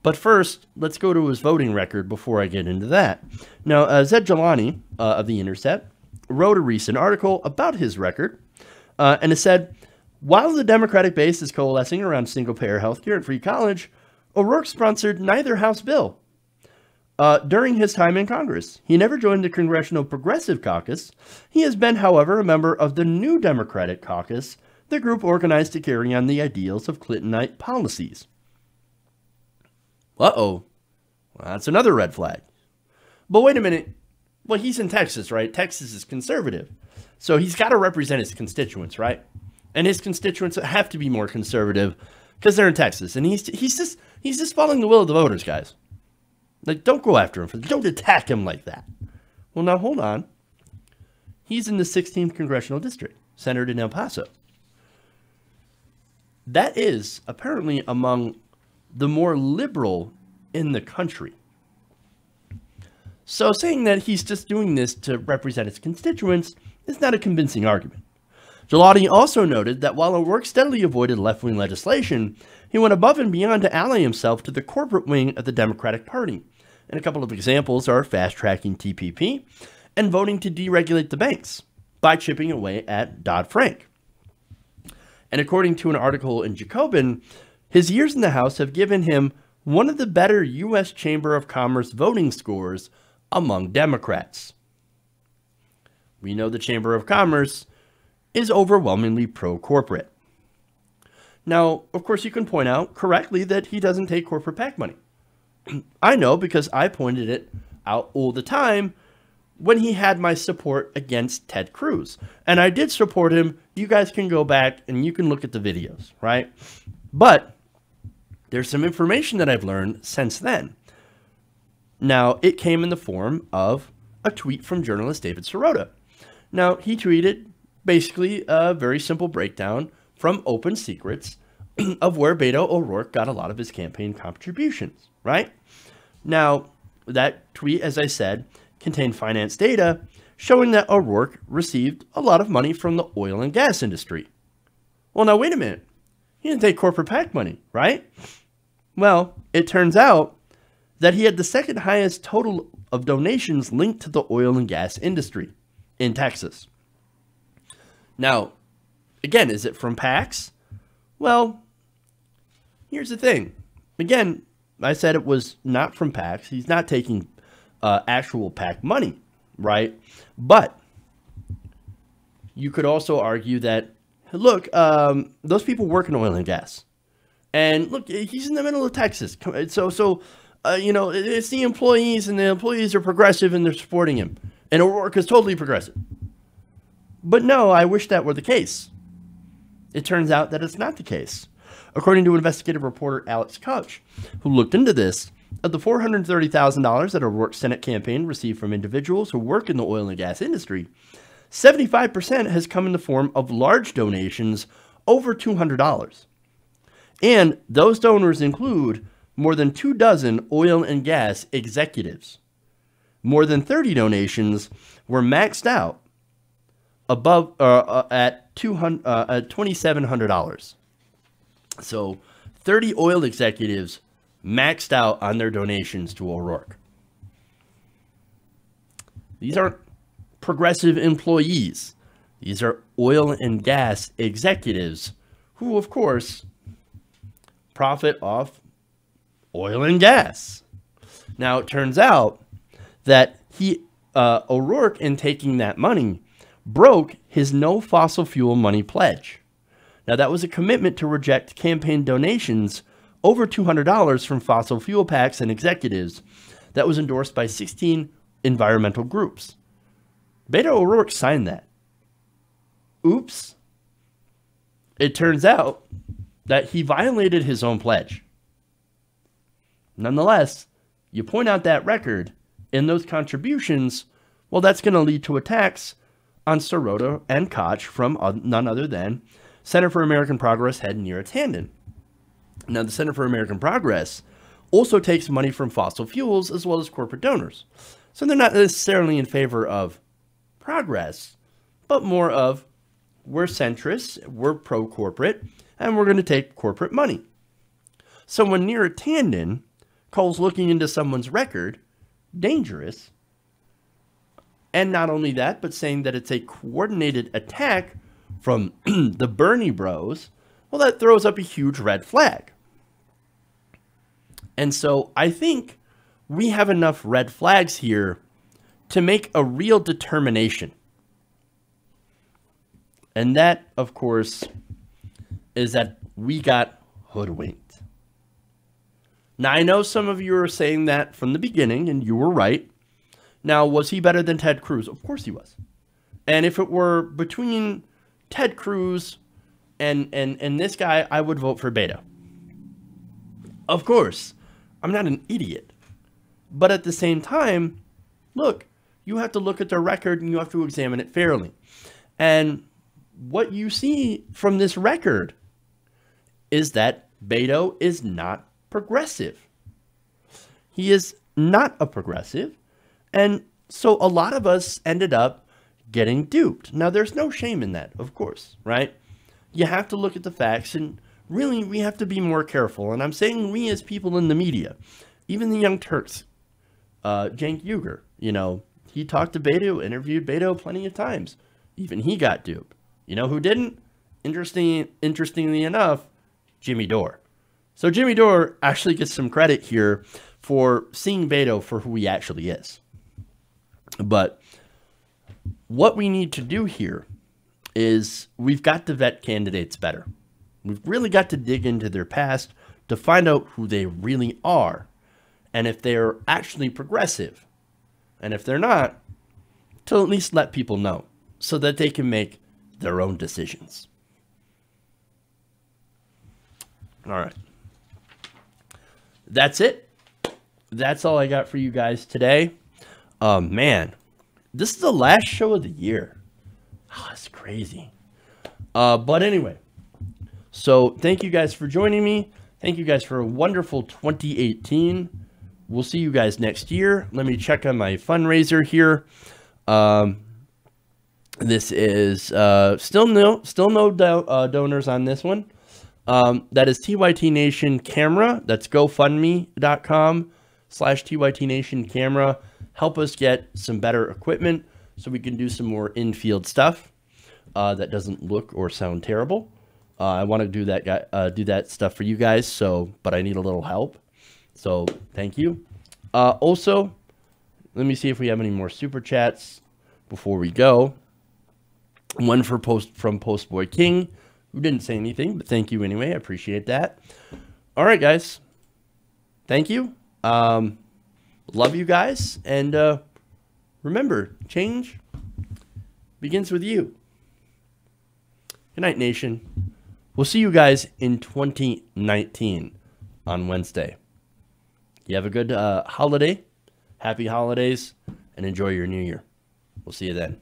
But first, let's go to his voting record before I get into that. Now, Zed Jalani of The Intercept wrote a recent article about his record, and it said, while the Democratic base is coalescing around single-payer healthcare and free college, O'Rourke sponsored neither House bill during his time in Congress. He never joined the Congressional Progressive Caucus. He has been, however, a member of the New Democratic Caucus, the group organized to carry on the ideals of Clintonite policies. Uh-oh. Well, that's another red flag. But wait a minute. Well, he's in Texas, right? Texas is conservative. So he's got to represent his constituents, right? And his constituents have to be more conservative because they're in Texas, and he's just following the will of the voters, guys. Like, don't go after him. Don't attack him like that. Well, now hold on. He's in the 16th congressional district, centered in El Paso. That is apparently among the more liberal in the country. So saying that he's just doing this to represent his constituents is not a convincing argument. Gelati also noted that while O'Rourke steadily avoided left-wing legislation, he went above and beyond to ally himself to the corporate wing of the Democratic Party. And a couple of examples are fast-tracking TPP and voting to deregulate the banks by chipping away at Dodd-Frank. And according to an article in Jacobin, his years in the House have given him one of the better U.S. Chamber of Commerce voting scores among Democrats. We know the Chamber of Commerce is overwhelmingly pro-corporate. Now, of course, you can point out correctly that he doesn't take corporate PAC money. I know because I pointed it out all the time when he had my support against Ted Cruz. And I did support him. You guys can go back and you can look at the videos, right? But there's some information that I've learned since then. Now, it came in the form of a tweet from journalist David Sirota. Now, he tweeted basically a very simple breakdown from Open Secrets of where Beto O'Rourke got a lot of his campaign contributions, right? Now, that tweet, as I said, contained finance data showing that O'Rourke received a lot of money from the oil and gas industry. Well, now, wait a minute. He didn't take corporate PAC money, right? Well, it turns out that he had the second highest total of donations linked to the oil and gas industry in Texas. Now, again, is it from PACs? Well, here's the thing. Again, I said it was not from PACs. He's not taking actual PAC money, right? But you could also argue that, look, those people work in oil and gas. And look, he's in the middle of Texas. So you know, it's the employees, and the employees are progressive, and they're supporting him. And O'Rourke is totally progressive. But no, I wish that were the case. It turns out that it's not the case. According to investigative reporter Alex Koch, who looked into this, of the $430,000 that O'Rourke's Senate campaign received from individuals who work in the oil and gas industry, 75% has come in the form of large donations over $200. And those donors include more than 24 oil and gas executives. More than 30 donations were maxed out above at $2,700. So 30 oil executives maxed out on their donations to O'Rourke. These aren't progressive employees. These are oil and gas executives who, of course, profit off oil and gas. Now, it turns out that O'Rourke, in taking that money, broke his no fossil fuel money pledge. Now, that was a commitment to reject campaign donations over $200 from fossil fuel PACs and executives that was endorsed by 16 environmental groups. Beto O'Rourke signed that. Oops. It turns out that he violated his own pledge. Nonetheless, you point out that record in those contributions, well, that's going to lead to attacks on Sirota and Koch from none other than Center for American Progress head Neera Tanden. Now, the Center for American Progress also takes money from fossil fuels as well as corporate donors. So they're not necessarily in favor of progress, but more of we're centrists, we're pro-corporate, and we're going to take corporate money. So when Neera Tanden calls looking into someone's record dangerous, and not only that, but saying that it's a coordinated attack from the Bernie bros, well, that throws up a huge red flag. And so I think we have enough red flags here to make a real determination. And that, of course, is that we got hoodwinked. Now, I know some of you are saying that from the beginning, and you were right. Now, was he better than Ted Cruz? Of course he was. And if it were between Ted Cruz and this guy, I would vote for Beto. Of course, I'm not an idiot. But at the same time, look, you have to look at the record and you have to examine it fairly. And what you see from this record is that Beto is not progressive. He is not a progressive. And so a lot of us ended up getting duped. Now, there's no shame in that, of course, right? You have to look at the facts, and really, we have to be more careful. And I'm saying we as people in the media, even the Young Turks, Cenk Uygur, you know, he talked to Beto, interviewed Beto plenty of times. Even he got duped. You know who didn't? Interestingly enough, Jimmy Dore. So Jimmy Dore actually gets some credit here for seeing Beto for who he actually is. But what we need to do here is we've got to vet candidates better. We've really got to dig into their past to find out who they really are and if they're actually progressive. And if they're not, to at least let people know so that they can make their own decisions. All right. That's it. That's all I got for you guys today. Man, this is the last show of the year. Oh, that's crazy. But anyway, so thank you guys for joining me. Thank you guys for a wonderful 2018. We'll see you guys next year. Let me check on my fundraiser here. This is still no donors on this one. That is TYT Nation Camera. That's GoFundMe.com/TYT Nation Camera. Help us get some better equipment so we can do some more in-field stuff that doesn't look or sound terrible. I want to do that stuff for you guys. But I need a little help. So thank you. Also, let me see if we have any more super chats before we go. One from Postboy King, who didn't say anything, but thank you anyway. I appreciate that. All right, guys. Thank you. Love you guys. And remember, change begins with you. Good night, nation. We'll see you guys in 2019 on Wednesday. You have a good holiday. Happy holidays. And enjoy your new year. We'll see you then.